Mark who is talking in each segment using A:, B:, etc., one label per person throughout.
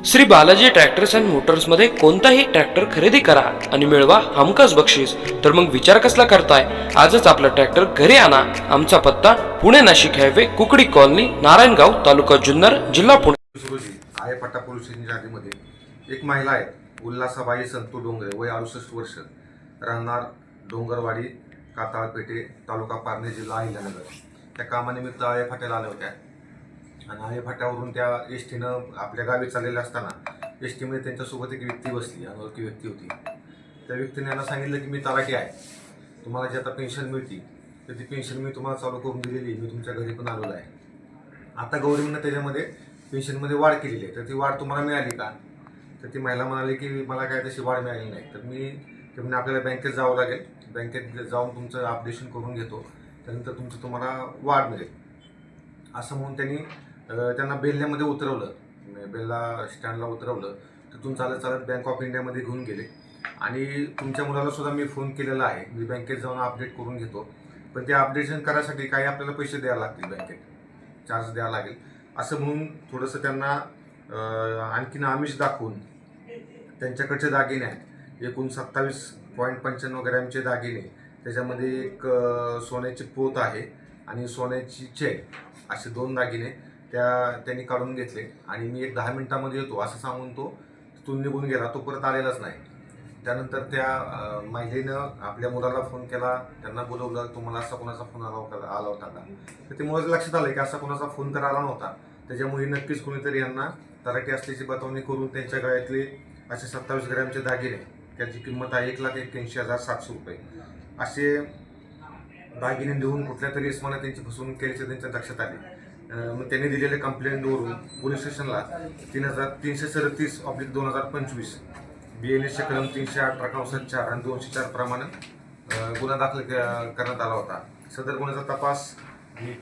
A: Shri Balaji tractors and मोटर्समध्ये कोणताही tractor खरेदी करा आणि मिळवा हमखास बक्षीस. तर मग विचार कसला करताय? आजच आपला ट्रॅक्टर घरी आणा. आमचा पत्ता पुणे नाशिक हायवे, कुकडी कॉलनी, नारायणगाव, तालुका जुन्नर, जिल्हा पुणे.
B: रोजी आयेफाटा पोलीस स्टेशनच्या यादीमध्ये एक महिला आहे, उल्हासाबाई संतू डोंगरे, वय 68 वर्ष, राहणार डोंगरवाडी, काताळपेठे, तालुका पारणे, जिल्हा अहिल्यानगर. त्या कामानिमित्त आयेफाट्याला आल्या होत्या आणि आयेफाट्यावरून त्या एस टीनं आपल्या गावी चाललेल्या असताना एस टीमध्ये त्यांच्यासोबत एक व्यक्ती बसली, अनोळखी व्यक्ती होती. त्या व्यक्तीने यांना सांगितलं की मी तलाठी आहे, तुम्हाला जी आता पेन्शन मिळते तर ती पेन्शन मी तुम्हाला चालू करून दिलेली, मी तुमच्या घरी पण आलेलो आहे. आता गव्हर्नमेंटनं त्याच्यामध्ये पेन्शनमध्ये वाढ केलेली आहे, तर ती वाढ तुम्हाला मिळाली का? तर ती महिला म्हणाली की मला काय तशी वाढ मिळाली नाही. तर ते म्हणजे आपल्याला बँकेत जावं लागेल, बँकेत जाऊन तुमचं अपडेशन करून घेतो, त्यानंतर तुम्हाला वाढ मिळेल असं म्हणून त्यांना बेल्ल्यामध्ये उतरवलं, बेल्ला स्टँडला उतरवलं. तिथून चालत चालत बँक ऑफ इंडियामध्ये घेऊन गेले आणि तुमच्या मुलाला सुद्धा मी फोन केलेला आहे, मी बँकेत जाऊन अपडेट करून घेतो, पण ते अपडेशन करायसाठी काही आपल्याला पैसे द्यावे लागतील, बँकेत चार्ज द्यावा लागेल असं म्हणून थोडंसं त्यांना आणखीन आमिष दाखवून त्यांच्याकडचे दागिने आहेत, एकूण 27.95 ग्रॅमचे दागिने, त्याच्यामध्ये एक सोन्याची पोत आहे आणि सोन्याची चेन, असे 2 दागिने त्यांनी काढून घेतले. आणि मी एक 10 मिनिटामध्ये येतो असं सांगून तो तिथून निघून गेला. तो परत आलेलाच नाही. त्यानंतर त्या महिलेनं आपल्या मुलाला फोन केला, त्यांना बोलवलं, तुम्हाला असा कोणाचा फोन आला होता का? तर ते मुलाचं लक्षात आलं की असा कोणाचा फोन तर आला नव्हता. त्याच्यामुळे नक्कीच कोणीतरी यांना तलाठी असल्याची बतावणी करून त्यांच्या गळ्यातले असे 27 ग्रॅमचे दागिने, त्याची किंमत आहे 1,81,700 रुपये, असे दागिने देऊन कुठल्या तरी इसमानं त्यांची फसवणूक केल्याचे त्यांच्या लक्षात आले. मग त्यांनी दिलेल्या कंप्लेंटवरून पोलीस स्टेशनला 3,337/2025 BNS कलम 318/4 आणि 204 प्रमाणे गुन्हा दाखल करण्यात आला होता. सदर गुन्ह्याचा तपास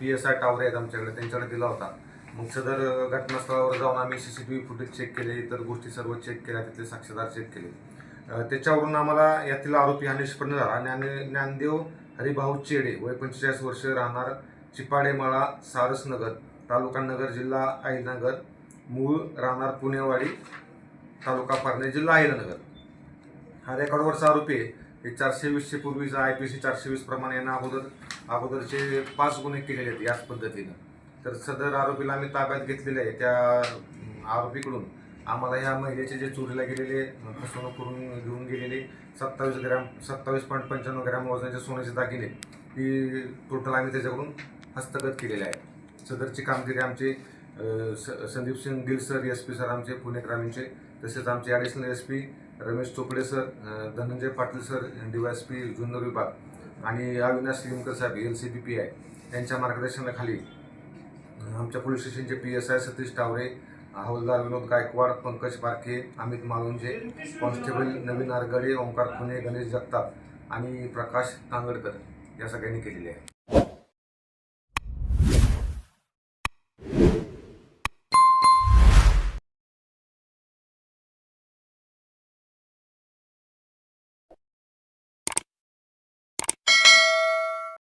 B: PSI टावरे आहेत आमच्याकडे, त्यांच्याकडे दिला होता. मग सदर घटनास्थळावर जाऊन आम्ही CCTV फुटेज चेक केले, इतर गोष्टी सर्व चेक केल्या, तिथले साक्षीदार चेक केले. त्याच्यावरून आम्हाला यातील आरोपी हा निष्पन्न झाला. आणि ज्ञानदेव हरिभाऊ चेडे, वय 45 वर्ष, राहणार चिपाडेमाळा, सारसनगर, तालुका नगर, जिल्हा अहिल्यानगर, मूळ राहणार पुणेवाडी, तालुका पारणे, जिल्हा अहिल्यानगर, हा रेकॉर्डवरचा आरोपी आहे. हे 420 पूर्वीचा IPC 420 प्रमाणे यांना अगोदरचे 5 गुन्हे केलेले आहेत याच पद्धतीनं. तर सदर आरोपीला आम्ही ताब्यात घेतलेले आहे. त्या आरोपीकडून आम्हाला ह्या महिलेचे जे चोरीला गेलेले, फसवणूक करून घेऊन गेलेले 27.95 ग्रॅम वजनाचे सोन्याचे दागिने, ही टोटल आम्ही त्याच्याकडून हस्तगत केलेले आहे. सदरची कामगिरी आमचे Sandeep Singh Gill sir, SP sir आमचे पुणे ग्रामीणचे, तसेच आमचे additional SP Ramesh Chopde sir, Dhananjay Patil sir, DYSP Junnar विभाग आणि अविनाश लिमकर साहेब LCP PI यांच्या मार्गदर्शनाखाली आमच्या पोलीस स्टेशनचे PSI सतीश टावरे, हवालदार विनोद गायकवाड, पंकज पारखे, अमित मालुंजे, कॉन्स्टेबल नवीन आरगडे, ओंकार खुने, गणेश जगताप आणि प्रकाश तांगडकर या सगळ्यांनी केलेले आहे.